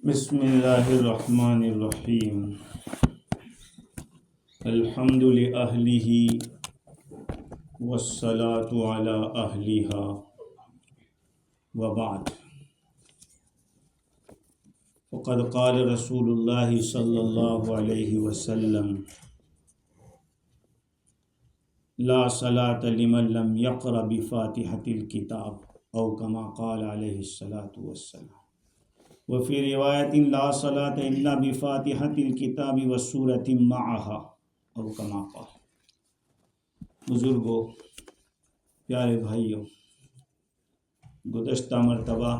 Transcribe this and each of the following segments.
بسم اللہ الرحمن الرحیم الحمد لأہلہ والصلاة علی اہلہا وبعد فقد قال رسول اللہ صلی اللہ علیہ وسلم لا صلاة لمن لم يقرأ بفاتحة الكتاب او کما قال علیہ الصلاة والسلام وفي روایت لا صلاة الا بفاتحة الكتاب والسورة معها او کما قال۔ بزرگوں، پیارے بھائیوں، گزشتہ مرتبہ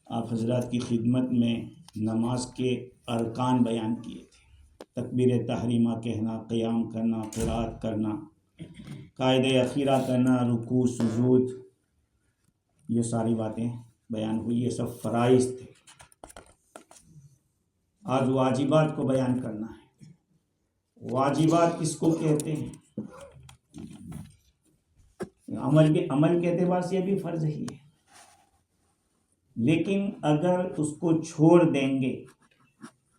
آپ حضرات کی خدمت میں نماز کے ارکان بیان کیے تھے۔ تکبیر تحریمہ کہنا، قیام کرنا، قرات کرنا، قاعدہ اخیرہ کرنا، رکوع، سجود، یہ ساری باتیں بیان ہوئی۔ یہ سب فرائض تھے۔ آج واجبات کو بیان کرنا ہے۔ واجبات کس کو کہتے ہیں؟ عمل کے اعتبار سے یہ بھی فرض ہی ہے، لیکن اگر اس کو چھوڑ دیں گے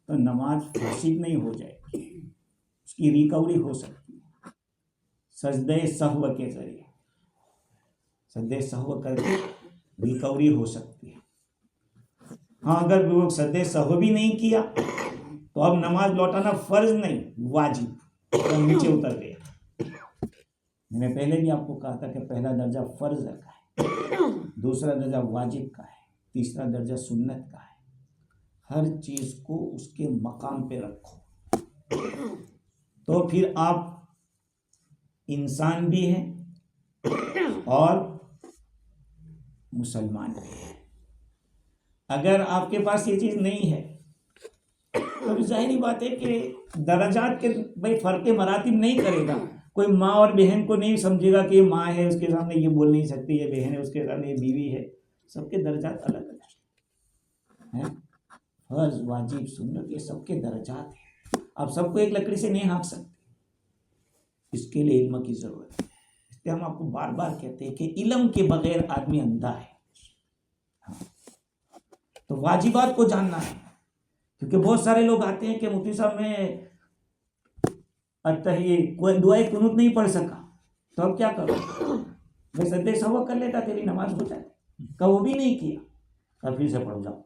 تو نماز فاسد نہیں ہو جائے گی، اس کی ریکوری ہو سکتی ہے سجدہ سہو کے ذریعے۔ سجدہ سہو کر کے ریکوری ہو سکتی ہے۔ ہاں، اگر وہ سجدہ سہو بھی نہیں کیا تو اب نماز لوٹانا فرض نہیں، واجب، تو نیچے اتر گیا۔ میں نے پہلے بھی آپ کو کہا تھا کہ پہلا درجہ فرض کا ہے، دوسرا درجہ واجب کا ہے، تیسرا درجہ سنت کا ہے۔ ہر چیز کو اس کے مقام پہ رکھو، تو پھر آپ انسان بھی ہیں اور مسلمان بھی ہیں۔ اگر آپ کے پاس یہ چیز نہیں ہے تو ظاہری بات ہے کہ درجات کے فرق مراتب نہیں کرے گا۔ کوئی ماں اور بہن کو نہیں سمجھے گا کہ یہ ماں ہے، اس کے سامنے یہ بول نہیں سکتی، یہ بہن ہے، اس کے سامنے یہ بیوی ہے۔ سب کے درجات الگ الگ ہیں۔ فرض، واجب، سنت، یہ سب کے درجات ہیں۔ آپ سب کو ایک لکڑی سے نہیں ہانک سکتے، اس کے لیے علم کی ضرورت ہے۔ اس لیے ہم آپ کو بار بار کہتے ہیں کہ علم کے بغیر آدمی اندھا ہے۔ تو واجبات کو جاننا ہے، کیونکہ بہت سارے لوگ آتے ہیں کہ مفتی صاحب میں دعائے قنوت نہیں پڑھ سکا، تو اب کیا کروں؟ میں سجدہ سہو کر لیتا، تیری نماز ہو جاتی۔ کہ وہ بھی نہیں کیا، کہ پھر سے پڑھ جاؤ۔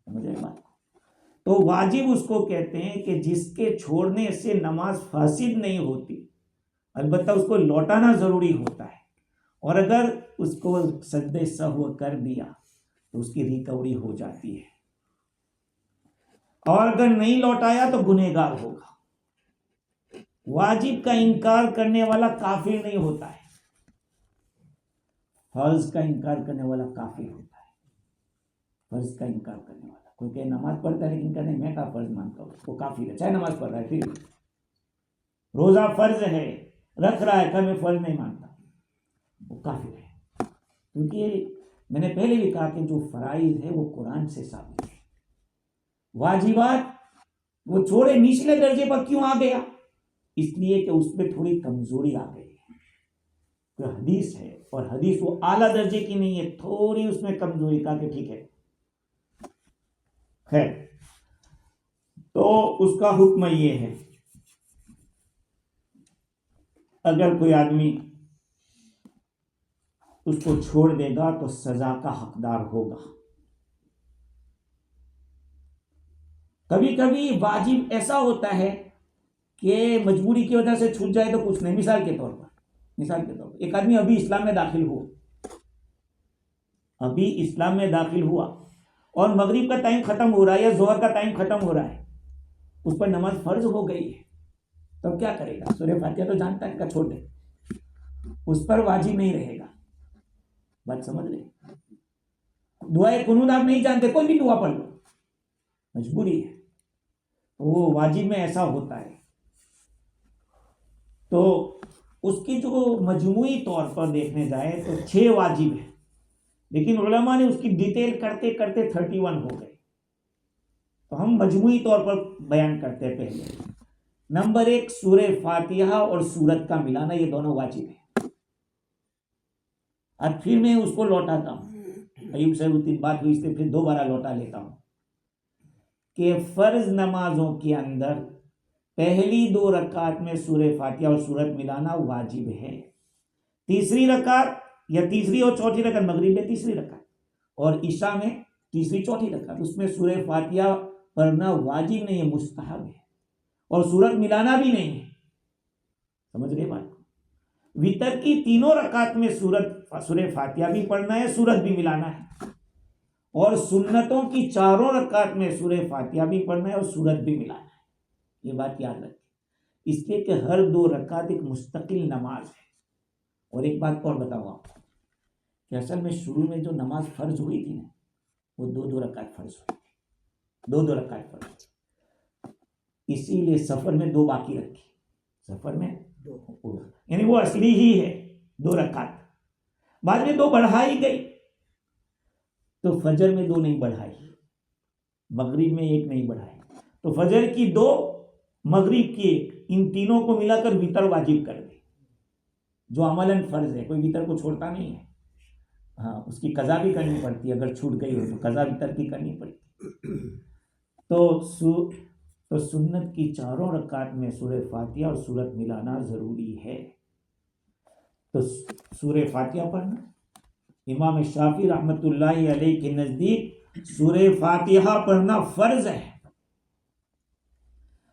سمجھے بات؟ تو واجب اس کو کہتے ہیں کہ جس کے چھوڑنے سے نماز فاسد نہیں ہوتی، البتہ اس کو لوٹانا ضروری ہوتا ہے، اور اگر اس کو سجدہ سہو کر دیا تو اس کی ریکوری ہو جاتی ہے، اور اگر نہیں لوٹایا تو گنہگار ہوگا۔ واجب کا انکار کرنے والا کافر نہیں ہوتا ہے، فرض کا انکار کرنے والا کافر ہوتا ہے۔ فرض کا انکار کرنے والا، کوئی کہ نماز پڑھتا ہے لیکن کہنے میں کا فرض مانتا ہوں، وہ کافر ہے، چاہے نماز پڑھ رہا ہے، پھر روزہ فرض ہے، رکھ رہا ہے، کہ میں فرض نہیں مانتا، وہ کافر ہے۔ کیونکہ میں نے پہلے بھی کہا کہ جو فرائض ہے وہ قرآن سے ثابت ہے۔ واجبات وہ چھوڑے نچلے درجے پر کیوں آ گیا؟ اس لیے کہ اس میں تھوڑی کمزوری آ گئی ہے۔ تو حدیث ہے، اور حدیث وہ اعلیٰ درجے کی نہیں ہے، تھوڑی اس میں کمزوری، کہا کہ ٹھیک ہے خیر۔ تو اس کا حکم یہ ہے، اگر کوئی آدمی اس کو چھوڑ دے گا تو سزا کا حقدار ہوگا۔ کبھی کبھی واجب ایسا ہوتا ہے کہ مجبوری کی وجہ سے چھوٹ جائے تو کچھ نہیں۔ مثال کے طور پر ایک آدمی ابھی اسلام میں داخل ہوا اور مغرب کا ٹائم ختم ہو رہا ہے یا ظہر کا ٹائم ختم ہو رہا ہے، اس پر نماز فرض ہو گئی ہے، تب کیا کرے گا؟ سورہ فاتحہ تو جانتا ہے، چھوڑ دے، اس پر واجب نہیں رہے گا۔ بات سمجھ لیں؟ دعائے قنوت آپ نہیں جانتے، کوئی بھی دعا پڑھ لو، مجبوری ہے، وہ واجب میں ایسا ہوتا ہے۔ تو اس کی جو مجموعی طور پر دیکھنے جائے تو 6 واجب ہیں، لیکن علماء نے اس کی ڈیٹیل کرتے کرتے 31 ہو گئے، تو ہم مجموعی طور پر بیان کرتے ہیں۔ پہلے نمبر 1، سورہ فاتحہ اور سورت کا ملانا، یہ دونوں واجب ہیں۔ اور پھر میں اس کو لوٹاتا ہوں، ایوب سے بات ہوئی، اس سے پھر دوبارہ لوٹا لیتا ہوں۔ کہ فرض نمازوں کے اندر پہلی 2 رکعت میں سورہ فاتحہ اور سورت ملانا واجب ہے. تیسری رکعت یا تیسری اور چوتھی رکعت، مغرب میں تیسری رکعت اور عشاء میں تیسری چوتھی رکعت، اس میں سورہ فاتحہ پڑھنا واجب نہیں ہے، مستحب ہے، اور سورت ملانا بھی نہیں ہے. سمجھ رہے بات کو؟ وتر کی 3 رکعت میں سورہ فاتحہ بھی پڑھنا ہے، سورت بھی ملانا ہے، اور سنتوں کی 4 رکعت میں سورہ فاتحہ بھی پڑھنا ہے اور سورت بھی ملانا ہے. یہ بات یاد رکھیں، اس لیے کہ ہر 2 رکعت ایک مستقل نماز ہے. اور ایک بات اور بتاؤں آپ کو کہ اصل میں شروع میں جو نماز فرض ہوئی تھی نا، وہ 2 رکعت فرض ہوئی تھی، 2 رکعت فرض ہوئی. اسی لیے سفر میں 2 باقی رکھی، سفر میں 2، یعنی وہ اصلی ہی ہے 2 رکعت. بعد میں 2 بڑھائی گئی، تو فجر میں 2 نہیں بڑھائی، مغرب میں 1 نہیں بڑھائی، تو فجر کی 2، مغرب کی 1، ان تینوں کو ملا کر وتر واجب کر دی، جو عملاً فرض ہے. کوئی وتر کو چھوڑتا نہیں ہے، ہاں اس کی قضا بھی کرنی پڑتی ہے، اگر چھوٹ گئی ہو تو قضا وتر کی کرنی پڑتی. تو سنت کی 4 رکعت میں سورہ فاتحہ اور سورت ملانا ضروری ہے. تو سورہ فاتحہ پڑھنا، امام شافعی رحمۃ اللہ علیہ کے نزدیک سورہ فاتحہ پڑھنا فرض ہے.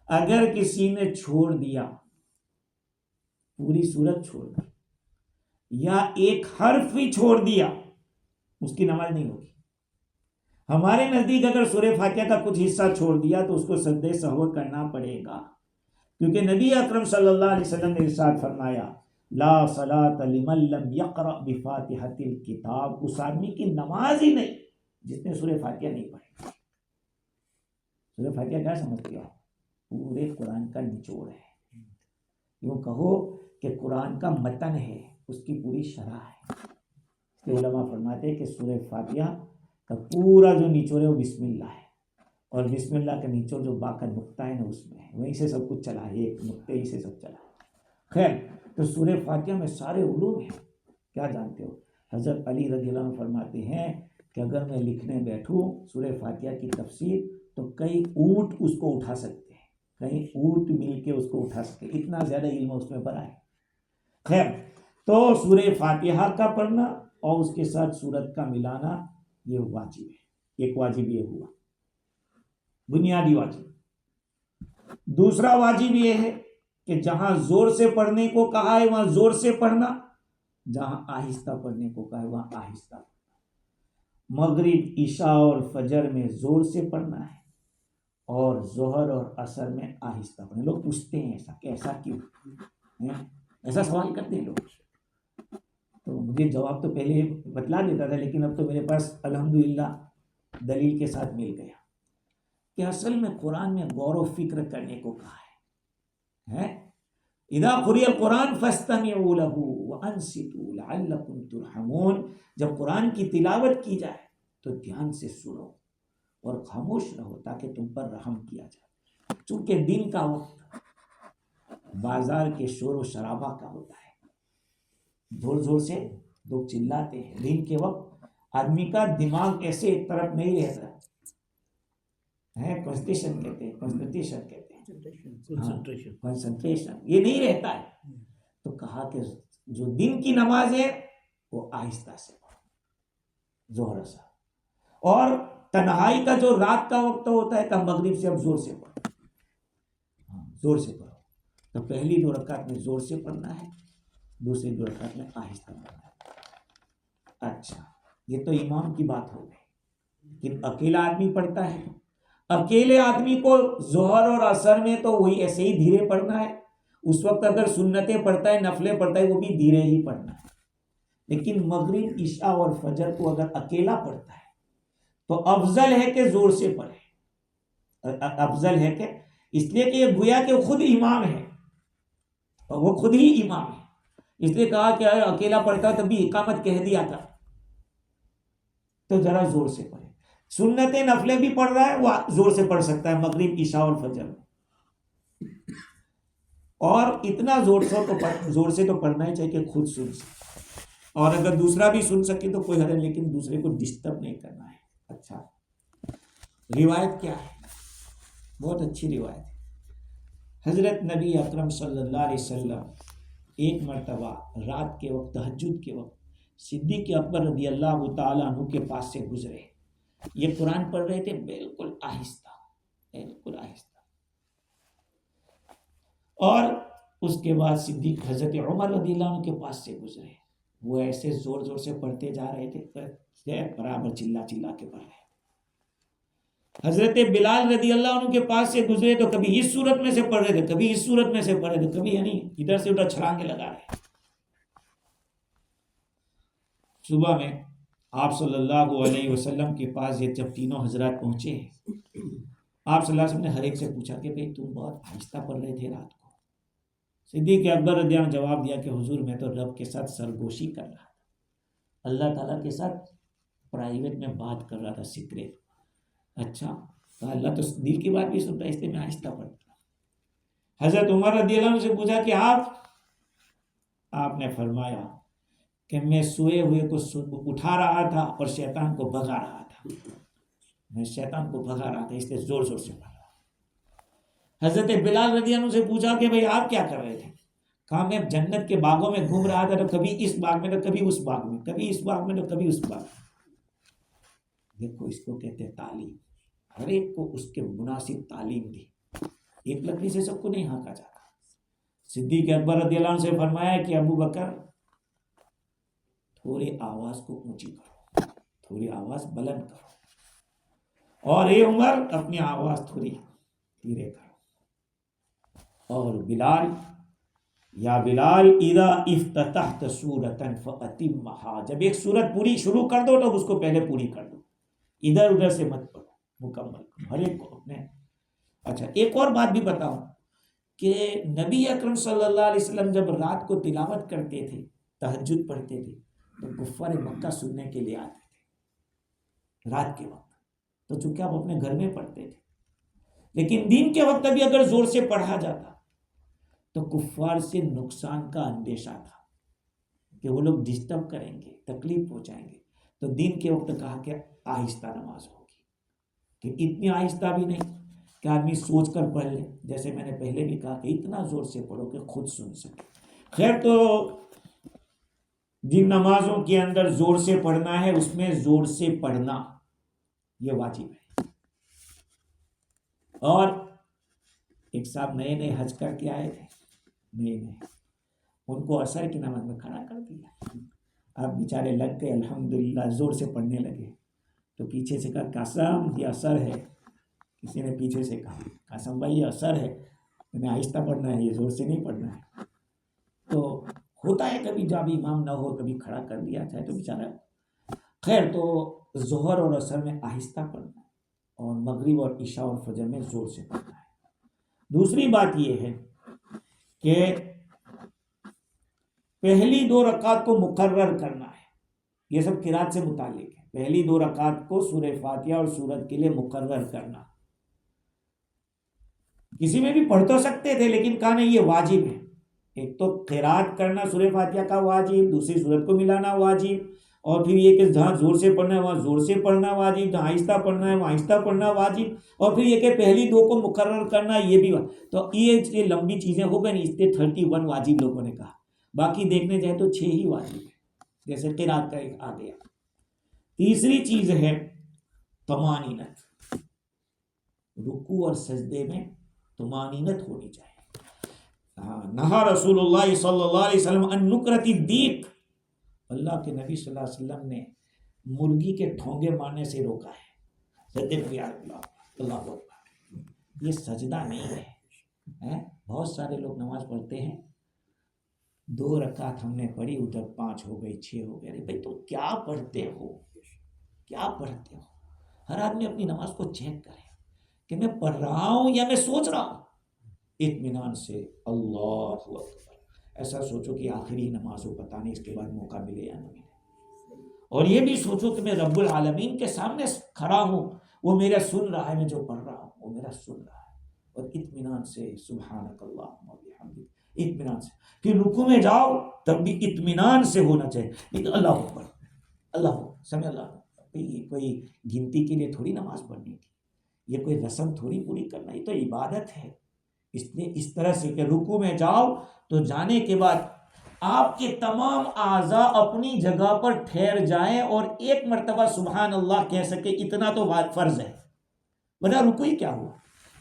اگر کسی نے چھوڑ دیا، پوری سورت چھوڑ دی یا ایک حرف بھی چھوڑ دیا، اس کی نماز نہیں ہوگی. ہمارے نزدیک اگر سورہ فاتحہ کا کچھ حصہ چھوڑ دیا تو اس کو سجدہ سہو کرنا پڑے گا، کیونکہ نبی اکرم صلی اللہ علیہ وسلم نے ارشاد فرمایا لا صلاۃ لمن لم یقرأ بفاتحۃ الکتاب، اس آدمی کی نماز ہی نہیں جس نے سورہ فاتحہ نہیں پڑھی. سورہ فاتحہ کیا سمجھتے ہو؟ پورے قرآن کا نچوڑ ہے. یوں کہو کہ قرآن کا متن ہے، اس کی پوری شرح ہے. اس کے علماء فرماتے ہیں کہ سورہ فاتحہ کا پورا جو نچوڑ ہے وہ بسم اللہ ہے، اور بسم اللہ کا نچوڑ جو با کا نقطہ ہے نا اس میں ہے، وہیں سے سب کچھ چلا ہے، ایک نقطے ہی سے سب چلا ہے. خیر، تو سورہ فاتحہ میں سارے علوم ہیں. کیا جانتے ہو، حضرت علی رضی اللہ عنہ فرماتے ہیں کہ اگر میں لکھنے بیٹھوں سورہ فاتحہ کی تفسیر تو کئی اونٹ اس کو اٹھا سکتے ہیں، کئی اونٹ مل کے اس کو اٹھا سکتے ہیں، اتنا زیادہ علم اس میں بھرا ہے. خیر، تو سورہ فاتحہ کا پڑھنا اور اس کے ساتھ سورت کا ملانا یہ واجب ہے. ایک واجب یہ ہوا، بنیادی واجب. دوسرا واجب یہ ہے کہ جہاں زور سے پڑھنے کو کہا ہے وہاں زور سے پڑھنا، جہاں آہستہ پڑھنے کو کہا ہے وہاں آہستہ پڑھنا. مغرب، عشاء اور فجر میں زور سے پڑھنا ہے، اور ظہر اور عصر میں آہستہ پڑھنا. لوگ پوچھتے ہیں ایسا کیوں، ایسا سوال کرتے ہیں لوگ. تو مجھے جواب تو پہلے بتلا دیتا تھا، لیکن اب تو میرے پاس الحمدللہ دلیل کے ساتھ مل گیا کہ اصل میں قرآن میں غور و فکر کرنے کو کہا ہے. اذا قرئ القرآن فاستمعوا له وانصتوا لعلکم ترحمون. جب قرآن کی تلاوت کی جائے تو دھیان سے سنو اور خاموش رہو تاکہ تم پر رحم کیا جائے. چونکہ دن کا وقت بازار کے شور و شرابہ کا ہوتا ہے، زور زور سے لوگ چلاتے ہیں. دن کے وقت آدمی کا دماغ ایسے ایک طرف نہیں رہتا ہے، کنسنٹریشن کہتے ہیں، کنسنٹریشن یہ نہیں رہتا ہے. تو کہا کہ جو دن کی نماز ہے وہ آہستہ سے پڑھو، ظہر اثر. اور تنہائی کا جو رات کا وقت ہوتا ہے کہ مغرب سے اب زور سے پڑھو، زور سے پڑھو. تو پہلی 2 رکعت میں زور سے پڑھنا ہے، دوسری 2 رکعت میں آہستہ پڑھنا ہے. اچھا، یہ تو امام کی بات ہو گئی کہ اکیلا آدمی پڑھتا ہے. اکیلے آدمی کو ظہر اور عصر میں تو وہی ایسے ہی دھیرے پڑھنا ہے. اس وقت اگر سنتیں پڑھتا ہے، نفلیں پڑھتا ہے، وہ بھی دھیرے ہی پڑھنا ہے. لیکن مغرب، عشاء اور فجر کو اگر اکیلا پڑھتا ہے تو افضل ہے کہ زور سے پڑھے. افضل ہے کہ اس لیے کہ یہ گویا کہ وہ خود امام ہے، اور وہ خود ہی امام ہے. اس لیے کہا کہ اگر اکیلا پڑھتا تب بھی اقامت کہہ دیا تھا تو ذرا زور سے پڑھے. سنتیں نفلیں بھی پڑھ رہا ہے وہ زور سے پڑھ سکتا ہے مغرب، عشاء اور فجر میں. اور اتنا زور سے تو پڑھنا ہی چاہیے کہ خود سن سکے، اور اگر دوسرا بھی سن سکے تو کوئی حرج نہیں، لیکن دوسرے کو ڈسٹرب نہیں کرنا ہے. اچھا، روایت کیا ہے بہت اچھی روایت ہے. حضرت نبی اکرم صلی اللہ علیہ وسلم ایک مرتبہ رات کے وقت تہجد کے وقت صدیق اکبر رضی اللہ تعالیٰ عنہ کے پاس سے گزرے. یہ قرآن پڑھ رہے تھے بالکل آہستہ بالکل آہستہ. اور اس کے بعد صدیق حضرت عمر رضی اللہ عنہ کے پاس سے گزرے. وہ ایسے زور زور سے پڑھتے جا رہے تھے برابر چلا چلا کے پڑھ رہے. حضرت بلال رضی اللہ عنہ کے پاس سے گزرے تو کبھی اس صورت میں سے پڑھ رہے تھے کبھی اس صورت میں سے پڑھ رہے تھے کبھی یعنی ادھر سے ادھر چھلانگے لگا رہے. صبح میں آپ صلی اللہ علیہ وسلم کے پاس یہ جب تینوں حضرات پہنچے آپ صلی اللہ علیہ وسلم نے ہر ایک سے پوچھا کہ بھئی تم بہت آہستہ پڑھ رہے تھے رات کو. صدیق اکبر رضی اللہ عنہ جواب دیا کہ حضور میں تو رب کے ساتھ سرگوشی کر رہا تھا, اللہ تعالیٰ کے ساتھ پرائیویٹ میں بات کر رہا تھا سیکریٹ. اچھا تو اللہ تو دل کی بات بھی سنتا ہے اس لیے میں آہستہ پڑھتا. حضرت عمر رضی اللہ عنہ سے پوچھا کہ آپ نے فرمایا کہ میں سوئے ہوئے کو اٹھا رہا تھا اور شیطان کو بھگا رہا تھا. میں شیطان کو بھگا رہا تھا اس لیے زور زور سے پڑھ رہا. حضرت بلال رضی اللہ عنہ سے پوچھا کہ بھئی آپ کیا کر رہے تھے؟ کہا میں جنت کے باغوں میں گھوم رہا تھا تو کبھی اس باغ میں تو کبھی اس باغ میں کبھی اس باغ میں تو کبھی اس باغ میں. دیکھو اس کو کہتے ہیں تعلیم. ہر ایک کو اس کے مناسب تعلیم دی. ایک لکڑی سے سب کو نہیں ہانکا جاتا. صدیق اکبر رضی اللہ عنہ سے فرمایا کہ ابو بکر تھوڑی آواز کو اونچی کرو تھوڑی آواز بلند کرو اور اے عمر اپنی آواز تھوڑی دھیرے کرو. اور بلال یا بلال اذا افتتحت سورۃ فاتمھا جب ایک سورت پوری شروع کر دو تو اس کو پہلے پوری کر دو ادھر ادھر سے مت پڑھو مکمل کرو ہر ایک کو اپنے. اچھا ایک اور بات بھی بتاؤں کہ نبی اکرم صلی اللہ علیہ وسلم جب رات کو تلاوت کرتے تھے تہجد پڑھتے تھے تو کفار مکہ سننے کے لیے آتے تھے رات کے وقت. تو چونکہ آپ اپنے گھر میں پڑھتے تھے لیکن دن کے وقت بھی اگر زور سے پڑھا جاتا تو کفار سے نقصان کا اندیشہ تھا کہ وہ لوگ ڈسٹرب کریں گے تکلیف پہنچائیں گے. تو دن کے وقت کہا کہ آہستہ نماز ہوگی کہ اتنی آہستہ بھی نہیں کہ آدمی سوچ کر پڑھ لے. جیسے میں نے پہلے بھی کہا کہ اتنا زور سے پڑھو کہ خود سن سکے. خیر تو جن نمازوں کے اندر زور سے پڑھنا ہے اس میں زور سے پڑھنا یہ واجب ہے. اور ایک صاحب نئے نئے حج کر کے آئے تھے نئے ان کو عصر کی نماز میں کھڑا کر دیا. آپ بیچارے لگ گئے الحمدللہ زور سے پڑھنے لگے تو پیچھے سے کہا قاسم یہ عصر ہے. کسی نے پیچھے سے کہا قاسم بھائی یہ عصر ہے میں آہستہ پڑھنا ہے یہ زور سے نہیں پڑھنا ہے. تو ہوتا ہے کبھی جب امام نہ ہو کبھی کھڑا کر دیا جائے تو بیچارہ. خیر تو ظہر اور عصر میں آہستہ پڑھنا ہے اور مغرب اور عشاء اور فجر میں زور سے پڑھنا ہے. دوسری بات یہ ہے کہ پہلی 2 رکعت کو مقرر کرنا ہے. یہ سب قرات سے متعلق ہے. پہلی 2 رکعت کو سورہ فاتحہ اور سورت کے لیے مقرر کرنا. کسی میں بھی پڑھ تو سکتے تھے لیکن کہا نہیں یہ واجب ہے. ایک تو قرات کرنا سورہ فاتحہ کا واجب دوسری سورت کو ملانا واجب اور پھر یہ کہ جہاں زور سے پڑھنا ہے وہاں زور سے پڑھنا واجب جہاں آہستہ پڑھنا ہے وہاں آہستہ پڑھنا واجب اور پھر یہ کہ پہلی 2 کو مقرر کرنا یہ بھی تو یہ لمبی چیزیں ہو گئی اس لیے 31 واجب لوگوں نے کہا. باقی دیکھنے جائے تو 6 ہی واجب ہے جیسے قرات کا ایک آ گیا. تیسری چیز ہے طمانینت. رکوع اور سجدے میں طمانینت ہونی چاہیے. نہا رسول اللہ صلی اللہ علیہ وسلم ان نکرت الدیک. اللہ کے نبی صلی اللہ علیہ وسلم نے مرغی کے ٹھونگے مارنے سے روکا ہے. سجدے میں اللہ اکبر یہ سجدہ نہیں ہے. بہت سارے لوگ نماز پڑھتے ہیں 2 رکعت ہم نے پڑھی ادھر 5 ہو گئی 6 ہو گئے. بھائی تو کیا پڑھتے ہو کیا پڑھتے ہو؟ ہر آدمی اپنی نماز کو چیک کرے کہ میں پڑھ رہا ہوں یا میں سوچ رہا ہوں. اطمینان سے اللہ اکبر ایسا سوچو کہ آخری نماز ہو پتہ نہیں اس کے بعد موقع ملے یا نہ ملے. اور یہ بھی سوچو کہ میں رب العالمین کے سامنے کھڑا ہوں وہ میرا سن رہا ہے میں جو پڑھ رہا ہوں وہ میرا سن رہا ہے. اور اطمینان سے سبحانک اللہم وبحمدک اطمینان سے. پھر رکوع میں جاؤ تب بھی اطمینان سے ہونا چاہیے. اللہ اکبر اللہ سمع اللہ. کوئی گنتی کے لیے تھوڑی نماز پڑھنی تھی یہ کوئی رسم تھوڑی پوری کرنا، یہ تو عبادت ہے۔ اس لیے اس طرح سے کہ رکوع میں جاؤ تو جانے کے بعد آپ کے تمام اعضاء اپنی جگہ پر ٹھہر جائیں اور ایک مرتبہ سبحان اللہ کہہ سکے، اتنا تو فرض ہے، ورنہ رکوع ہی کیا ہوا؟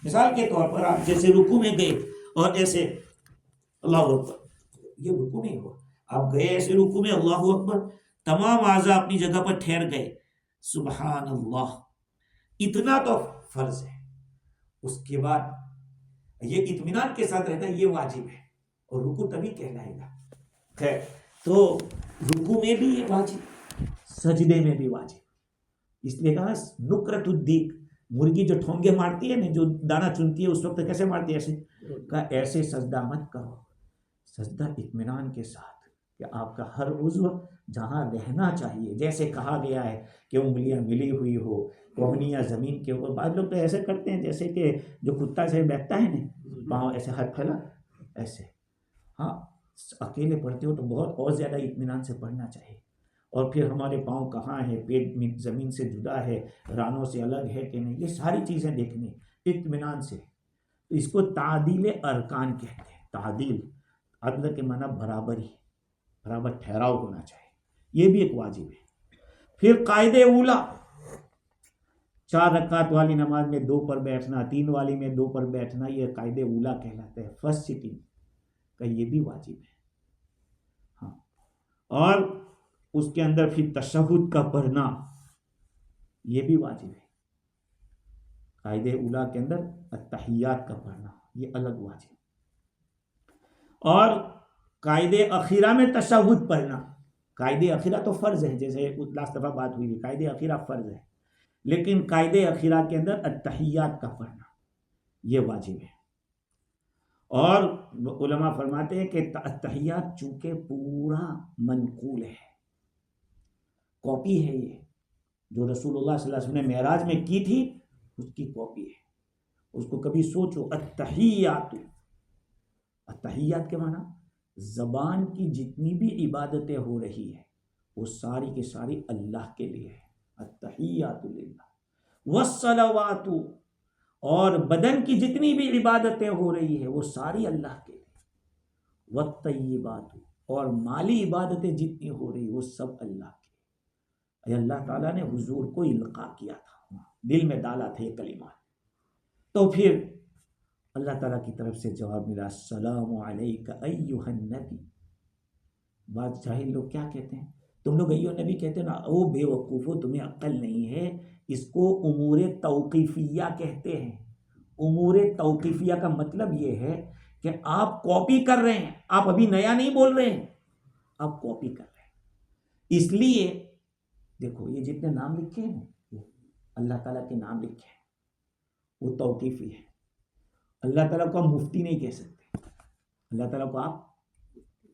مثال کے طور پر آپ جیسے رکوع میں گئے اور ایسے اللہ اکبر، یہ رکوع نہیں ہوا۔ آپ گئے ایسے رکوع میں اللہ اکبر، تمام اعضاء اپنی جگہ پر ٹھہر گئے، سبحان اللہ، اتنا تو فرض ہے۔ اس کے بعد یہ اطمینان کے ساتھ رہتا ہے، یہ واجب ہے، اور رکوع تبھی کہلائے گا۔ خیر، تو رکوع میں بھی یہ واجب، سجدے میں بھی واجب۔ اس لیے کہا نکرت الدیک، مرغی جو ٹھونگے مارتی ہے نا، جو دانا چنتی ہے، اس وقت کیسے مارتی ہے؟ ایسے۔ کہا ایسے سجدہ مت کرو، سجدہ اطمینان کے ساتھ کہ آپ کا ہر عضو جہاں رہنا چاہیے، جیسے کہا گیا ہے کہ انگلیاں ملی ہوئی ہو، کوہنیاں زمین کے اوپر۔ بعض لوگ تو ایسے کرتے ہیں جیسے کہ جو کتا سے بیٹھتا ہے نا، پاؤں ایسے ہاتھ پھیلا ایسے۔ ہاں، اکیلے پڑھتے ہو تو بہت اور زیادہ اطمینان سے پڑھنا چاہیے۔ اور پھر ہمارے پاؤں کہاں ہے، پیٹ زمین سے جدا ہے، رانوں سے الگ ہے کہ نہیں، یہ ساری چیزیں دیکھنی اطمینان سے۔ اس کو تعدیل ارکان کہتے ہیں۔ تعدیل، عدل کے معنی برابری، برابر ٹھہراؤ ہونا چاہیے، یہ بھی ایک واجب ہے۔ پھر قاعدے اولا، 4 رکعت والی نماز میں 2 پر بیٹھنا، 3 والی میں 2 پر بیٹھنا، یہ قاعدے اولا کہلاتا ہے۔ فرسٹ سٹنگ کا یہ بھی واجب ہے۔ ہاں، اور اس کے اندر پھر تشہد کا پڑھنا، یہ بھی واجب ہے۔ قاعدے اولا کے اندر التحیات کا پڑھنا، یہ الگ واجب۔ اور قاعدے اخیرہ میں تشہد پڑھنا، قاعدے اخیرہ تو فرض ہے، جیسے لاسٹ دفعہ بات ہوئی تھی، قاعدے اخیرہ فرض ہے، لیکن قاعدے اخیرہ کے اندر التحیات کا پڑھنا یہ واجب ہے۔ اور علماء فرماتے ہیں کہ التحیات چونکہ پورا منقول ہے، کاپی ہے، یہ جو رسول اللہ صلی اللہ علیہ وسلم نے معراج میں کی تھی اس کی کاپی ہے۔ اس کو کبھی سوچو، التحیات، التحیات کے معنی زبان کی جتنی بھی عبادتیں ہو رہی ہے وہ ساری کی ساری اللہ کے لیے ہے، التحیات للہ، والصلوات، اور بدن کی جتنی بھی عبادتیں ہو رہی ہے وہ ساری اللہ کے لیے، والطیبات، اور مالی عبادتیں جتنی ہو رہی وہ سب اللہ کے لیے۔ اللہ تعالیٰ نے حضور کو القاء کیا تھا، دل میں ڈالا تھا یہ کلمات، تو پھر اللہ تعالیٰ کی طرف سے جواب ملا، السلام علیک ایھا النبی۔ بعض جاہل لوگ کیا کہتے ہیں، تم لوگ ایھا نبی کہتے ہیں نا، او بے وقوفو، تمہیں عقل نہیں ہے، اس کو امور توقیفیہ کہتے ہیں۔ امور توقیفیہ کا مطلب یہ ہے کہ آپ کاپی کر رہے ہیں، آپ ابھی نیا نہیں بول رہے ہیں، آپ کاپی کر رہے ہیں۔ اس لیے دیکھو یہ جتنے نام لکھے ہیں نا، اللہ تعالیٰ کے نام لکھے ہیں، وہ توقیفی ہے۔ اللہ تعالیٰ کو آپ مفتی نہیں کہہ سکتے، اللہ تعالیٰ کو آپ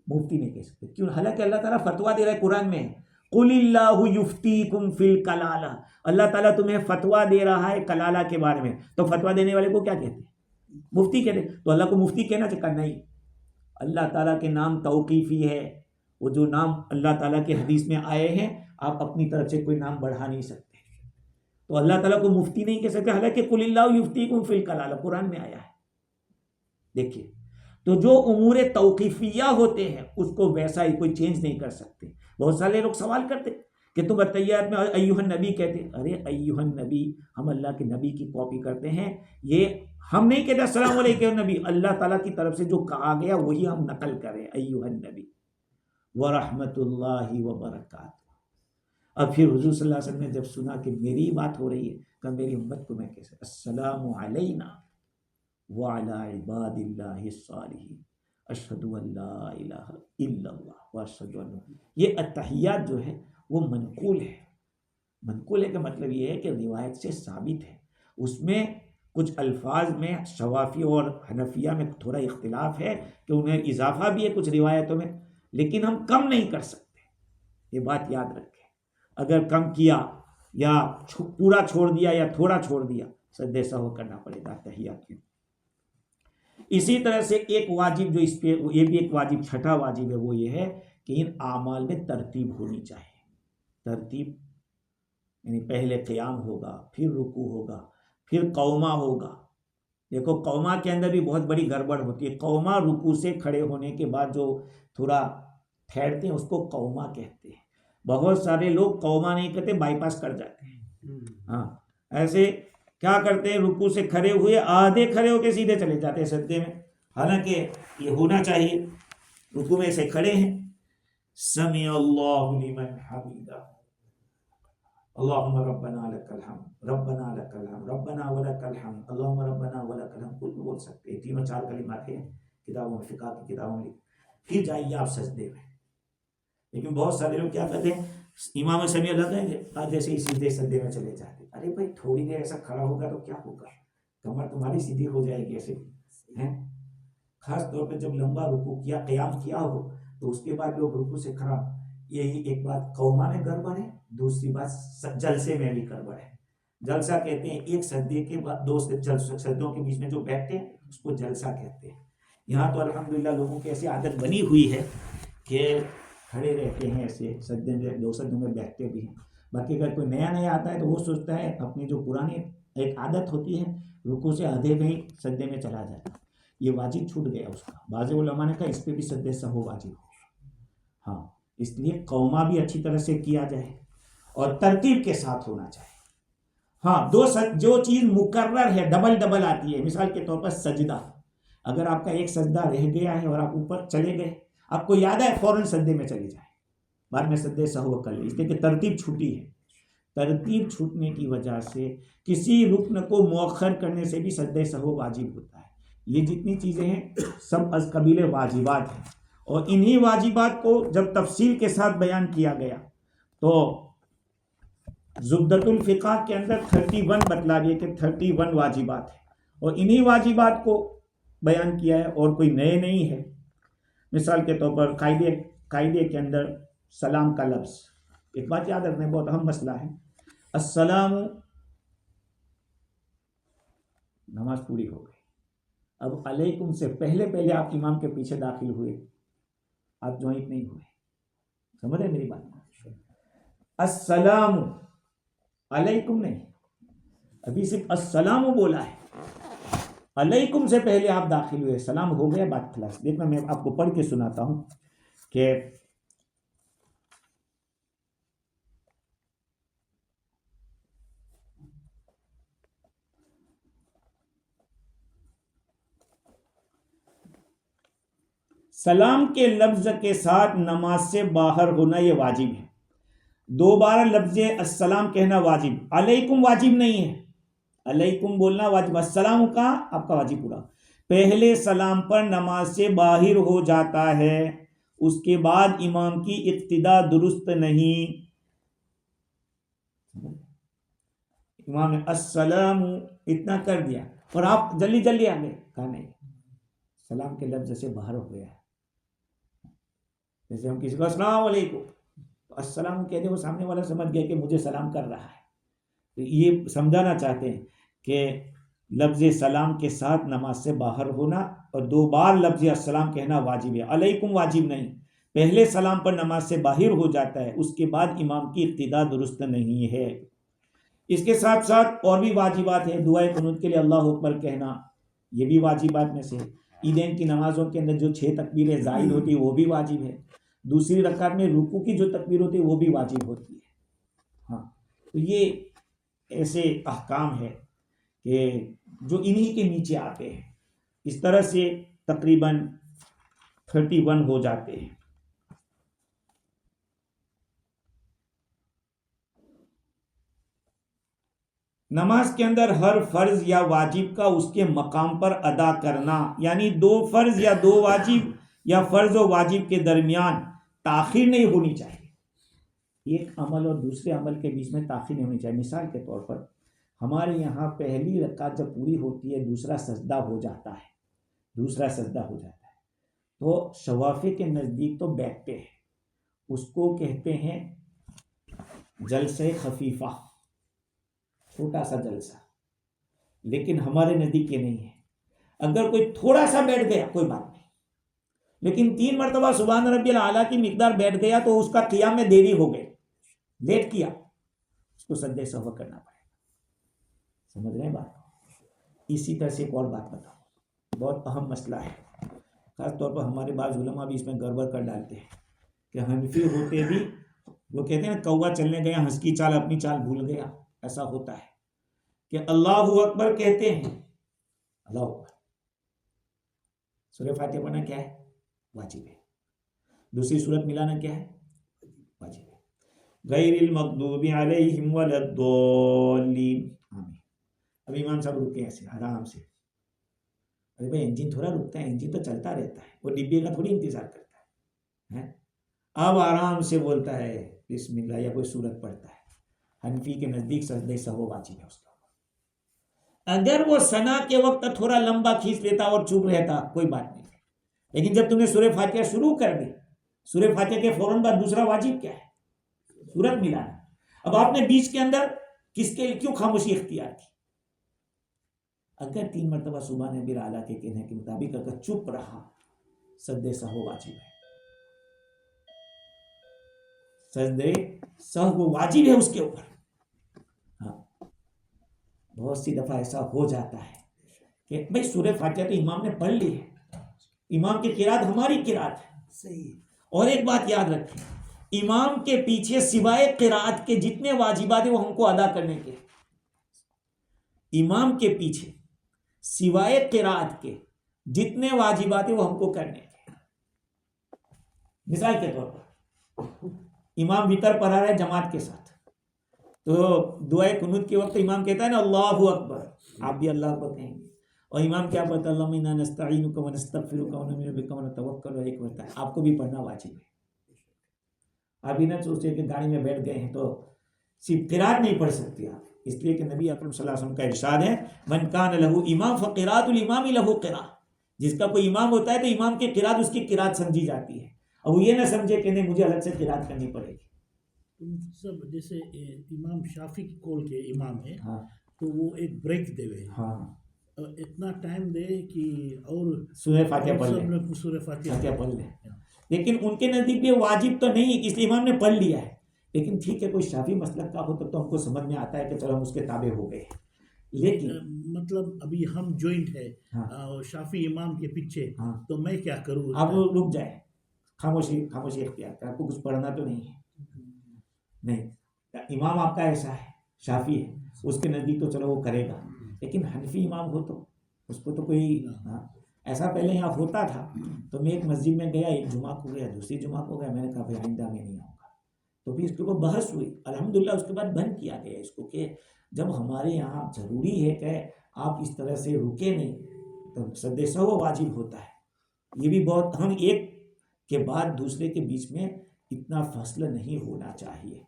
مفتی نہیں کہہ سکتے، کیوں؟ حالانکہ اللہ تعالیٰ فتویٰ دے رہا ہے قرآن میں، قل اللہ یفتیکم فی الکلالہ، اللہ تعالیٰ تمہیں فتویٰ دے رہا ہے کلالہ کے بارے میں، تو فتویٰ دینے والے کو کیا کہتے ہیں؟ مفتی کہتے ہیں۔ تو اللہ کو مفتی کہنا چاہیے؟ نہیں، اللہ تعالیٰ کے نام توقیفی ہے، وہ جو نام اللہ تعالیٰ کے حدیث میں آئے ہیں آپ اپنی طرف سے کوئی نام بڑھا نہیں سکتے، تو اللہ تعالیٰ کو مفتی نہیں کہہ سکتے، حالانکہ قل اللہ یفتیکم فی الکلالہ قرآن میں آیا ہے۔ دیکھیے، تو جو امور توقیفیہ ہوتے ہیں اس کو ویسا ہی کوئی چینج نہیں کر سکتے۔ بہت سارے لوگ سوال کرتے کہ تم التحیات میں ایھا النبی کہتے، ارے ایھا النبی، ہم اللہ کے نبی کی کاپی کرتے ہیں، یہ ہم نہیں کہتے السلام علیکم نبی، اللہ تعالیٰ کی طرف سے جو کہا گیا وہی ہم نقل کریں، ایھا النبی ورحمۃ اللہ وبرکاتہ۔ اب پھر حضور صلی اللہ علیہ وسلم نے جب سنا کہ میری بات ہو رہی ہے، کہ میری امت کو میں کیسے، السلام علینا وعلی عباد اللہ الصالحین، اشہد ان لا الہ الا اللہ واشہد ان، یہ التحیات جو ہے وہ منقول ہے۔ منقول ہے کا مطلب یہ ہے کہ روایت سے ثابت ہے، اس میں کچھ الفاظ میں شوافی اور حنفیہ میں تھوڑا اختلاف ہے کہ انہیں اضافہ بھی ہے کچھ روایتوں میں، لیکن ہم کم نہیں کر سکتے، یہ بات یاد رکھیں۔ اگر کم کیا یا پورا چھوڑ دیا یا تھوڑا چھوڑ دیا، سجدہ سہو کرنا پڑے گا تحیات میں۔ اسی طرح سے ایک واجب جو اس پہ، یہ بھی ایک واجب، چھٹا واجب ہے، وہ یہ ہے کہ ان اعمال میں ترتیب ہونی چاہیے۔ ترتیب یعنی پہلے قیام ہوگا، پھر رکوع ہوگا، پھر قوما ہوگا. دیکھو قوما کے اندر بھی بہت بڑی گڑبڑ ہوتی ہے. قوما رکوع سے کھڑے ہونے کے بعد جو تھوڑا ٹھہرتے ہیں اس کو قوما کہتے ہیں. بہت سارے لوگ قوما نہیں کہتے، بائی پاس کر جاتے ہیں. ہاں ایسے کیا کرتے ہیں، رکوع سے کھڑے ہوئے آدھے کھڑے ہو کے سیدھے چلے جاتے ہیں سجدے میں، حالانکہ یہ ہونا چاہیے. رکوع میں سے کھڑے ہیں، سمع اللہ لمن حمیدہ، اللہم ربنا لک الحمد، ربنا لک الحمد، ربنا ولک الحمد، اللہم ربنا ولک الحمد. کوئی بھی بول سکتے ہیں، تینوں چار کلمات ہیں کتابوں میں، فقہ کی کتابوں میں. پھر جائیے آپ سجدے میں. لیکن بہت سارے لوگ کیا کہتے ہیں، امام سمیع اللہ کہیں گے جیسے ہی سیدھے سجدے میں چلے جاتے. ارے بھائی تھوڑی دیر ایسا کھڑا ہوگا تو کیا ہوگا، کمر تمہاری سیدھی ہو جائے گی ایسے ہیں. خاص طور پہ جب لمبا رکوع کیا، قیام کیا ہو، تو اس کے بعد لوگ رکوع سے کھڑا. یہی ایک بات قوما میں گڑبڑ ہے، دوسری بات جلسے میں بھی گڑبڑ ہے. جلسہ کہتے ہیں ایک سجدے کے بعد دو سجدوں کے بیچ میں جو بیٹھتے ہیں اس کو جلسہ کہتے ہیں. یہاں تو الحمدللہ لوگوں کی ایسی عادت بنی ہوئی ہے کہ کھڑے رہتے ہیں ایسے سجدے میں، دو سجدوں میں بیٹھتے بھی ہیں. باقی اگر کوئی نیا نیا آتا ہے تو وہ سوچتا ہے اپنی جو پرانی ایک عادت ہوتی ہے رکوع سے آدھے میں ہی سجدے میں چلا جاتا ہے. یہ واجب چھوٹ گیا اس کا. بعض علماء نے کہا اس پہ بھی سجدے سہو واجب ہو. ہاں اس لیے قوما بھی اچھی طرح سے کیا جائے اور ترتیب کے ساتھ ہونا چاہیے. ہاں جو چیز مکرر ہے، ڈبل ڈبل آتی ہے، مثال کے طور پر سجدہ. اگر آپ کا ایک سجدہ رہ گیا ہے اور آپ اوپر چلے گئے، آپ کو یاد ہے فوراً سجدے میں چلے جائیں، بعد میں سجدے سہو کر لیں، اس لیے کہ ترتیب چھوٹی ہے. ترتیب چھوٹنے کی وجہ سے کسی رکن کو مؤخر کرنے سے بھی سجدے سہو واجب ہوتا ہے. یہ جتنی چیزیں ہیں سب از قبیل واجبات ہیں، اور انہی واجبات کو جب تفصیل کے ساتھ بیان کیا گیا تو زبدۃ الفقہ کے اندر 31 بتلا دیا کہ 31 واجبات ہیں، اور انہی واجبات کو بیان کیا ہے اور کوئی نئے نہیں ہے. مثال کے طور پر قاعدے کے اندر سلام کا لفظ، ایک بات یاد رکھنا بہت اہم مسئلہ ہے. السلام، نماز پوری ہو گئی، اب علیکم سے پہلے آپ امام کے پیچھے داخل ہوئے، آپ جوائنٹ نہیں ہوئے. سمجھ رہے میری بات؟ السلام علیکم نہیں، ابھی صرف السلام بولا ہے. علیکم سے پہلے آپ داخل ہوئے، سلام ہو گیا، بات خلاص. دیکھنا میں آپ کو پڑھ کے سناتا ہوں کہ سلام کے لفظ کے ساتھ نماز سے باہر ہونا یہ واجب ہے. دوبارہ لفظ السلام کہنا واجب، علیکم واجب نہیں ہے. علیکم بولنا واجب، السلام کا آپ کا واجب پورا. پہلے سلام پر نماز سے باہر ہو جاتا ہے، اس کے بعد امام کی اقتدا درست نہیں. امام نے السلام اتنا کر دیا اور آپ جلدی جلدی آ گئے، کہا نہیں، سلام کے لفظ سے باہر ہو گیا. جیسے ہم کسی کو السلام علیکم، السلام کہتے وہ سامنے والا سمجھ گیا کہ مجھے سلام کر رہا ہے. تو یہ سمجھانا چاہتے ہیں کہ لفظ سلام کے ساتھ نماز سے باہر ہونا اور دو بار لفظ السلام کہنا واجب ہے. علیکم واجب نہیں، پہلے سلام پر نماز سے باہر ہو جاتا ہے، اس کے بعد امام کی اقتدا درست نہیں ہے. اس کے ساتھ ساتھ اور بھی واجبات ہیں. دعائے قنوت کے لیے اللہ اکبر کہنا یہ بھی واجبات میں سے. عیدین کی نمازوں کے اندر جو 6 تکبیریں زائد ہوتی ہیں وہ بھی واجب ہے. دوسری رکعت میں رکوع کی جو تکبیر ہوتی ہے وہ بھی واجب ہوتی ہے. ہاں تو یہ ایسے احکام ہے کہ جو انہی کے نیچے آتے ہیں. اس طرح سے تقریباً 31 ہو جاتے ہیں. نماز کے اندر ہر فرض یا واجب کا اس کے مقام پر ادا کرنا، یعنی 2 فرض یا 2 واجب یا فرض و واجب کے درمیان تاخیر نہیں ہونی چاہیے. ایک عمل اور دوسرے عمل کے بیچ میں تاخیر نہیں ہونی چاہیے. مثال کے طور پر ہمارے یہاں پہلی رکعت جب پوری ہوتی ہے دوسرا سجدہ ہو جاتا ہے، تو شوافی کے نزدیک تو بیٹھتے ہیں، اس کو کہتے ہیں جلسہ خفیفہ، چھوٹا سا جلسہ. لیکن ہمارے نزدیک یہ نہیں ہے. اگر کوئی تھوڑا سا بیٹھ گیا کوئی بات نہیں، لیکن 3 مرتبہ سبحان ربی الاعلیٰ کی مقدار بیٹھ گیا تو اس کا قیام میں دیری ہو گئی، لیٹ کیا، اس کو سجدہ سہو کرنا پڑے گا. سمجھ رہے ہیں بات؟ اسی طرح سے ایک اور بات بتاؤں، بہت اہم مسئلہ ہے، خاص طور پر ہمارے بعض علماء بھی اس میں گڑبڑ کر ڈالتے ہیں کہ حنفی ہوتے بھی وہ کہتے ہیں نا کوہ چلنے گیا ہنس کی چال اپنی چال بھول گیا. ایسا ہوتا ہے کہ اللہ اکبر کہتے ہیں، اللہ اکبر، سورہ فاتحہ پڑھنا کیا ہے؟ واجب ہے. دوسری سورت ملانا کیا ہے؟ واجب ہے. غیر المغضوب علیہم ولا الضالین. آمین. اب امام صاحب رکے ایسے آرام سے. ارے بھائی انجن تھوڑا رکتا ہے، انجن تو چلتا رہتا ہے، وہ ڈبے کا تھوڑی انتظار کرتا ہے. اب آرام سے بولتا ہے بسم اللہ یا کوئی سورت پڑھتا ہے. حنفی کے نزدیک سجدہ سہو واجب ہے اس کا. اگر وہ ثنا کے وقت تھوڑا لمبا کھینچ لیتا اور چپ رہتا کوئی بات نہیں، لیکن جب تم نے سورہ فاتحہ شروع کر دی، سورہ فاتحہ کے فوراً بعد دوسرا واجب کیا ہے؟ سورت ملانا. اب آپ نے بیچ کے اندر کس کے کیوں خاموشی اختیار کی؟ اگر 3 مرتبہ سبحان ربی الاعلیٰ کے کہنے کے مطابق اگر چپ رہا، سجدہ سہو واجب ہے. سجدہ سہو واجب ہے اس کے اوپر. ہاں بہت سی دفعہ ایسا ہو جاتا ہے کہ بھائی سورہ فاتحہ تو امام نے پڑھ لی ہے، امام کی قرات ہماری قرات ہے. صحیح. اور ایک بات یاد رکھیں، امام کے پیچھے سوائے قرات کے جتنے واجبات ہیں وہ ہم کو ادا کرنے کے. امام کے پیچھے سوائے قرات کے جتنے واجبات ہیں وہ ہم کو کرنے کے. مثال کے طور پر امام وتر پڑھا رہا ہے جماعت کے ساتھ، تو دعائے قنوت کے وقت امام کہتا ہے نا اللہ اکبر، آپ بھی اللہ اکبر کہیں گے. اور امام کیا پڑھتا ہے؟ اللہم انا نستعینک و نستغفرک و نؤمن بک و نتوکل علیک پڑھتا ہے. آپ کو بھی پڑھنا واجب ہے. آپ ہی نہ سوچے کہ گاڑی میں بیٹھ گئے ہیں تو صرف قرات نہیں پڑھ سکتے آپ، اس لیے کہ نبی اکرم صلی اللہ علیہ وسلم کا ارشاد ہے من کان لہ امام فقراۃ الامام لہ قراءۃ. جس کا کوئی امام ہوتا ہے تو امام کی قرات اس کی قرات سمجھی جاتی ہے. اب وہ یہ نہ سمجھے کہ نہیں مجھے الگ سے قرات کرنی پڑے گی. سب جیسے امام شافی کی کول کے امام ہے، ہاں تو وہ ایک بریک دے ہوئے، ہاں اتنا ٹائم دے کہ اور سورہ فاتحہ پڑھ سب لیں، لوگ سورہ فاتحہ پڑھ لیں. لیکن ان کے نزدیک بھی واجب تو نہیں، اس لیے امام نے پڑھ لیا ہے. لیکن ٹھیک ہے کوئی شافی مسلک کا ہو تو ہم کو سمجھ میں آتا ہے کہ چلو ہم اس کے تابع ہو گئے. لیکن مطلب ابھی ہم جوائنٹ ہے ہاں شافی امام کے پیچھے، ہاں تو میں کیا کروں؟ آپ رک جائیں، خاموشی اختیار کر. آپ کو کچھ پڑھنا تو نہیں ہے. نہیں، امام آپ کا ایسا ہے شافی ہے، اس کے نزدیک تو چلو وہ کرے گا. لیکن حنفی امام ہو تو اس کو تو کوئی ایسا پہلے یہاں ہوتا تھا. تو میں ایک مسجد میں گیا، ایک جمعہ کو گیا، دوسری جمعہ کو گیا، میں نے کہا بھائی آئندہ میں نہیں آؤں گا. تو پھر اس کے اوپر بحث ہوئی، الحمدللہ اس کے بعد بند کیا گیا اس کو کہ جب ہمارے یہاں ضروری ہے کہ آپ اس طرح سے رکے نہیں تو سجدہ سہو واجب ہوتا ہے. یہ بھی بہت ہم ایک کے بعد دوسرے کے بیچ میں اتنا فاصلہ نہیں ہونا چاہیے.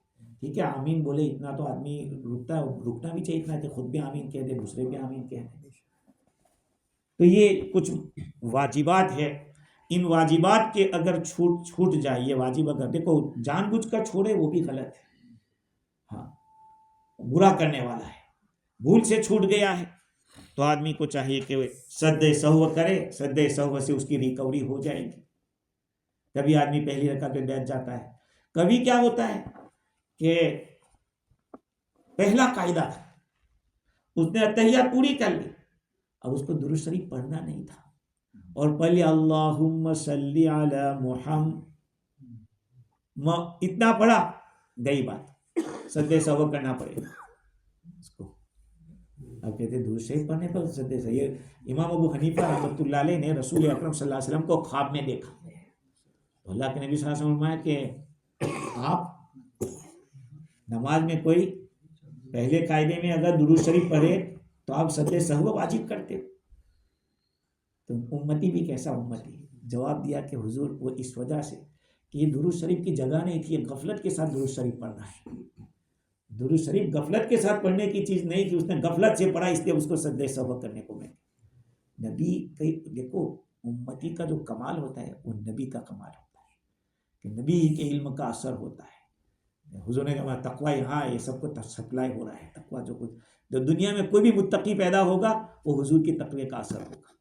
ٹھیک ہے آمین بولے اتنا تو آدمی رکنا بھی چاہیے اتنا کہ خود بھی آمین کہہ دے دوسرے بھی آمین کہہ دے. تو یہ کچھ واجبات ہے. ان واجبات کے اگر چھوٹ جائے، یہ واجب اگر دیکھو جان بوجھ کر چھوڑے وہ بھی غلط ہے، ہاں برا کرنے والا ہے. بھول سے چھوٹ گیا ہے تو آدمی کو چاہیے کہ سجدہ سہو کرے، سجدہ سہو سے اس کی ریکوری ہو جائے گی. کبھی آدمی پہلی رکعت پہ بیٹھ جاتا ہے، کبھی کیا ہوتا ہے کہ پہلا قاعدہ تھا اس نے اتحیات پوری کر لی، اب اس کو درود شریف پڑھنا نہیں تھا اور پہلے اللہم صلی علی محمد اتنا پڑھا، گئی بات. سجدہ سہو کرنا پڑے گا اس کو. اب کہتے ہیں درود شریف پڑھنے پر سجدہ سہو. یہ امام ابو حنیفہ رحمۃ اللہ علیہ نے رسول اکرم صلی اللہ علیہ وسلم کو خواب میں دیکھا. اللہ کے نبی صلی اللہ علیہ وسلم فرمایا کہ آپ نماز میں کوئی پہلے قاعدے میں اگر درود شریف پڑھے تو آپ سجدہ سہو واجب کرتے ہو. تو امتی بھی کیسا امتی؟ جواب دیا کہ حضور وہ اس وجہ سے کہ یہ درود شریف کی جگہ نہیں تھی، غفلت کے ساتھ درود شریف پڑھنا ہے. درود شریف غفلت کے ساتھ پڑھنے کی چیز نہیں تھی، اس نے غفلت سے پڑھا اس لیے اس کو سجدہ سہو کرنے کو ملے. نبی دیکھو امتی کا جو کمال ہوتا ہے وہ نبی کا کمال ہوتا ہے کہ نبی کے علم کا اثر ہوتا ہے. حضور نے کہا تقوی یہاں یہ سب کو سپلائی ہو رہا ہے. تقوی جو دنیا میں کوئی بھی متقی پیدا ہوگا وہ حضور کی تقوی کا اثر ہوگا.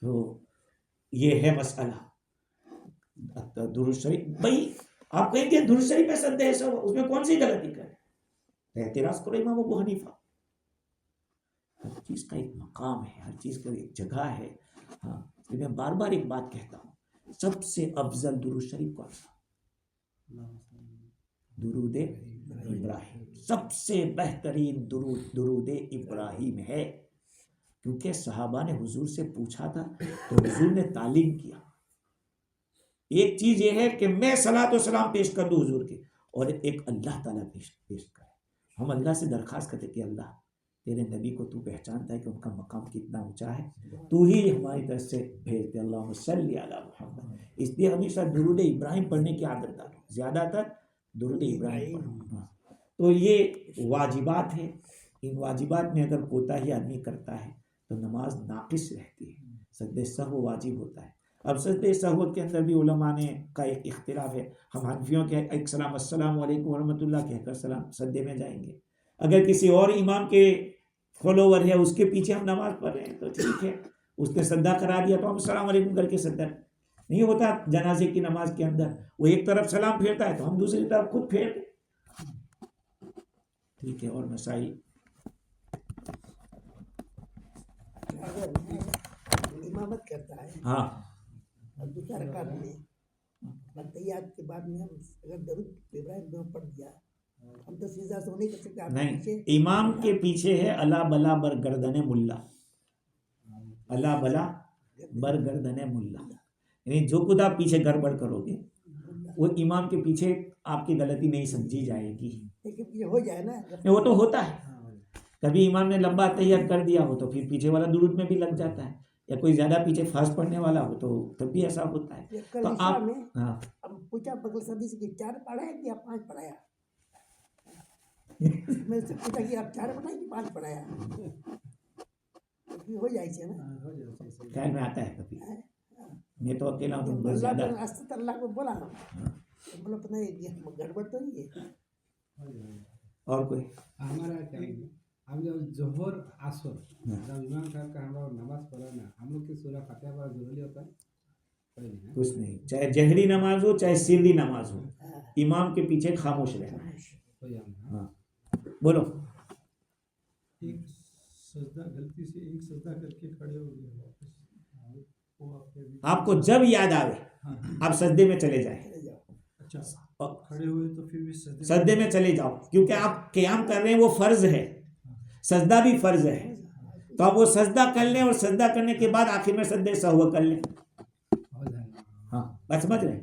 تو یہ ہے مسئلہ درود شریف. بھائی آپ کہیں گے درود شریف پہ سجدہ سہو اس میں کون سی غلطی کرے؟ اعتراض کرو امام ابو حنیفہ. ہر چیز کا ایک مقام ہے، ہر چیز کا ایک جگہ ہے. ہاں میں بار بار ایک بات کہتا ہوں، سب سے افضل درود شریف کون سا؟ درود ابراہیم. سب سے بہترین درود ابراہیم ہے، کیونکہ صحابہ نے حضور سے پوچھا تھا تو حضور نے تعلیم کیا. ایک چیز یہ ہے کہ میں صلاۃ و سلام پیش کر دوں حضور کے، اور ایک اللہ تعالیٰ پیش کرے. ہم اللہ سے درخواست کرتے کہ اللہ تیرے نبی کو تو پہچانتا ہے کہ ان کا مقام کتنا اونچا ہے، تو ہی ہماری طرف سے بھیج دے. اللہم صلی علی محمد. اس لیے ہمیشہ درود ابراہیم پڑھنے کی عادت ڈالو، زیادہ تر درود ابراہیم پڑھو. تو یہ واجبات ہیں، ان واجبات میں اگر کوتاہی آدمی کرتا ہے تو نماز ناقص رہتی ہے. سجدہ سہو واجب ہوتا ہے. اب سجدہ سہو کے اندر بھی علماء نے کا ایک اختلاف ہے. ہم حنفیوں کے ایک سلام السلام علیکم ورحمۃ اللہ کہہ کر سلام سجدے میں جائیں گے. اگر کسی اور امام کے فالوور ہے اس کے پیچھے ہم نماز پڑھ رہے ہیں تو ٹھیک ہے، اس نے سجدہ کرا دیا تو ہم السلام علیکم کر کے سجدہ. نہیں ہوتا جنازے کی نماز کے اندر وہ ایک طرف سلام پھیرتا ہے تو ہم دوسری طرف خود پھیر دیں. ٹھیک ہے. اور مسائل امامت کرتا ہے ہاں اور دوسرا رکعت میں تحیات کے بعد میں ہم اگر درود ابراہیم پڑھ دیا ہم تو سیدھا سے نہیں کر سکتے. آپ نہیں، امام کے پیچھے ہے اللہ بلا بر گردن ملا، اللہ بلا بر گردن ملا، یعنی جو خود آپ پیچھے گڑبڑ کرو گے وہ امام کے پیچھے آپ کی غلطی نہیں سمجھی جائے گی. لیکن یہ ہو جائے نا، وہ تو ہوتا ہے، کبھی امام نے لمبا تحیات کر دیا ہو تو پھر پیچھے والا درود میں بھی لگ جاتا ہے، یا کوئی زیادہ پیچھے فاسٹ پڑھنے والا ہو تو تب بھی ایسا ہوتا ہے. کل تو عشاء آپ میں ہاں ہم پوچھا بغل صدی سے کہ 4 پڑھایا کہ آپ 5 پڑھایا. میں سے پوچھا کہ آپ 4 پڑھایا کہ 5 پڑھایا. ہو جائے سے نا، خیال میں آتا ہے کبھی. میں تو اکیلا ہوں تو بہت زیادہ. اللہ کو بولا بولا پتہ نہیں گڑبڑ تو نہیں ہے. اور کوئی ہمارا کیا ہم جب ظہر عصر جب امام صاحب کا ہم لوگ نماز پڑھا نا، ہم لوگ کی سورہ فاتحہ پڑھنا ضروری ہوتا ہے؟ کچھ نہیں، چاہے جہری نماز ہو چاہے سری نماز ہو، امام کے پیچھے خاموش رہنا ہے. ہاں بولو. ایک سجدہ غلطی سے ایک سجدہ کر کے کھڑے ہو گئے واپس، آپ کو جب یاد آوے آپ سجدے میں چلے جائیں. اچھا کھڑے ہوئے تو پھر بھی سجدے میں چلے جاؤ، کیونکہ آپ قیام کر رہے ہیں وہ فرض ہے، سجدہ بھی فرض ہے. تو آپ وہ سجدہ کر لیں اور سجدہ کرنے کے بعد آخر میں سجدے سہو کر لیں. ہاں بس سمجھ رہے ہیں.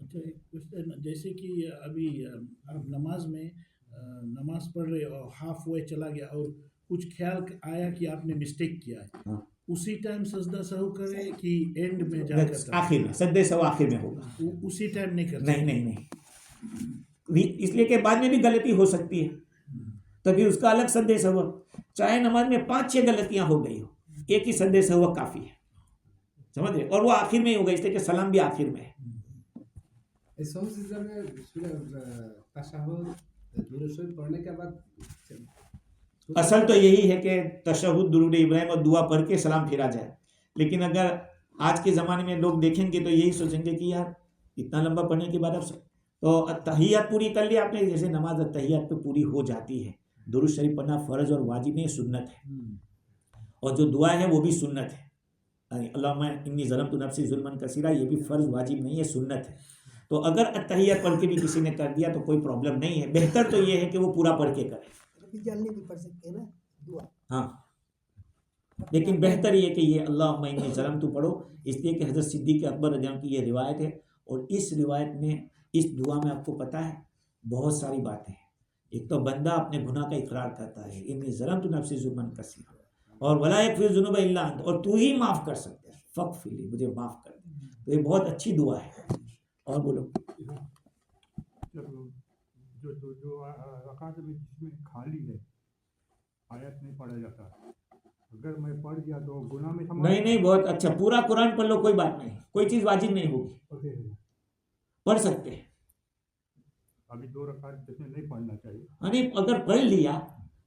اچھا ایک کوشچن، جیسے کہ ابھی آپ نماز میں نماز پڑھ رہے اور ہاف وے چلا گیا اور کچھ خیال آیا کہ آپ نے مسٹیک کیا ہے، اسی ٹائم سجدہ سہو کرے کہ اینڈ میں جا کر؟ آخر میں سجدے سہو آخر میں ہوگا. اسی ٹائم نہیں کرتے؟ نہیں نہیں نہیں، اس لیے کہ بعد میں بھی غلطی ہو سکتی ہے تو پھر اس کا الگ سجدے سہو. چاہے نماز میں 5-6 غلطیاں ہو گئی ہو، ایک ہی سجدے سہو کافی ہے. سمجھ رہے؟ اور وہ آخر میں ہی ہوگا، اس لیے کہ سلام بھی آخر میں ہے. پڑھنے کے بعد اصل تو یہی ہے کہ تشہد درود ابراہیم اور دعا پڑھ کے سلام پھیرا جائے. لیکن اگر آج کے زمانے میں لوگ دیکھیں گے تو یہی سوچیں گے کہ یار اتنا لمبا پڑھنے کے بعد اب تو تحیات پوری کر لی آپ نے. جیسے نماز تحیات پہ پوری ہو جاتی ہے، درود شریف پڑھنا فرض اور واجب نہیں، سنت ہے. اور جو دعا ہے وہ بھی سنت ہے. اللہم انی ظلمت نفسی ظلما کثیرا، یہ بھی فرض واجب نہیں ہے، سنت ہے. تو اگر اتحیات پڑھ کے بھی کسی نے کر دیا تو کوئی پرابلم نہیں ہے. بہتر تو یہ ہے کہ وہ پورا پڑھ کے کرے. جلدی بھی پڑھ سکتے ہیں نا دعا. ہاں لیکن بہتر یہ کہ یہ اللہم انی ظلمت پڑھو، اس لیے کہ حضرت صدیق اکبر رضی اللہ عنہ کی یہ روایت ہے. اور اس روایت میں اس دعا میں آپ کو پتہ ہے بہت ساری باتیں ہیں. ایک تو بندہ اپنے گناہ کا اقرار کرتا ہے، انی ظلمت نفسی ظلما کثیرا، اور ولا یغفر الذنوب الا انت، اور تو ہی معاف کر سکتے ہیں، فاغفر لی، مجھے معاف کر دے. تو یہ بہت اچھی دعا ہے. اور بولو. جو رکعت میں جس میں خالی ہے آیت نہیں پڑھا جاتا، اگر میں پڑھ دیا تو گناہ میں نہیں بہت اچھا، پورا قرآن پڑھ لو، کوئی بات نہیں، کوئی چیز واجب نہیں ہوگی، پڑھ سکتے ہیں. ابھی 2 رکعت جس میں نہیں پڑھنا چاہیے، یعنی اگر پڑھ لیا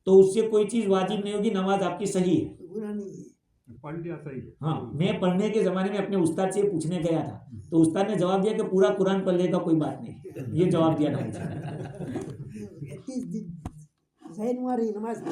تو اس سے کوئی چیز واجب نہیں ہوگی، نماز آپ کی صحیح ہے. گناہ نہیں ہے. پڑھ لیا صحیح ہے. ہاں میں پڑھنے کے زمانے میں اپنے استاد سے پوچھنے گیا تھا تو استاد نے جواب دیا کہ پورا قرآن پڑھ لے گا کوئی بات نہیں، یہ جواب دیا تھا. ذہن ہماری نماز میں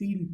3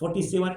47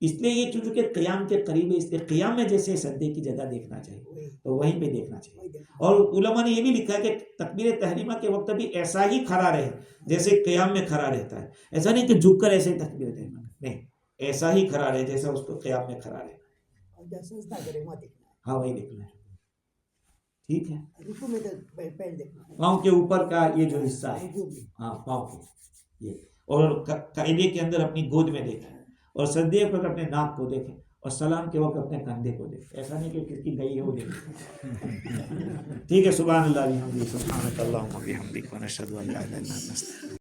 اس لیے یہ چونکہ قیام کے قریب ہے، اس لیے قیام میں جیسے سجدے کی جگہ دیکھنا چاہیے وہی تو وہیں پہ دیکھنا چاہیے. وہی دیکھنا. اور علماء نے یہ بھی لکھا ہے کہ تکبیر تحریمہ کے وقت بھی ایسا ہی کھڑا رہے جیسے قیام میں کھڑا رہتا ہے. ایسا نہیں کہ جھک کر ایسے تکبیر تحریمہ نہیں، ایسا ہی کھڑا رہے جیسا اس کو قیام میں کھڑا رہے. اور جب سجدہ کرے وہاں دیکھنا ہے. ہاں وہی دیکھنا ہے. ٹھیک ہے. رکوع میں تو پیر دیکھنا ہے. پاؤں کے اوپر کا یہ جو حصہ ہے، رکوع میں ہاں پاؤں کے یہ، اور قاعدے کے اندر اپنی گود میں دیکھیں، اور سجدے پر اپنے ناک کو دیکھیں، اور سلام کے وقت اپنے کندھے کو دیکھیں. ایسا نہیں کہ کس کی گئی ہے وہ دیکھیں. ٹھیک ہے. سبحان اللہ بحمدہ، سبحانک اللہم وبحمدک، ونشہد ان لا الہ الا انت، نستغفرک.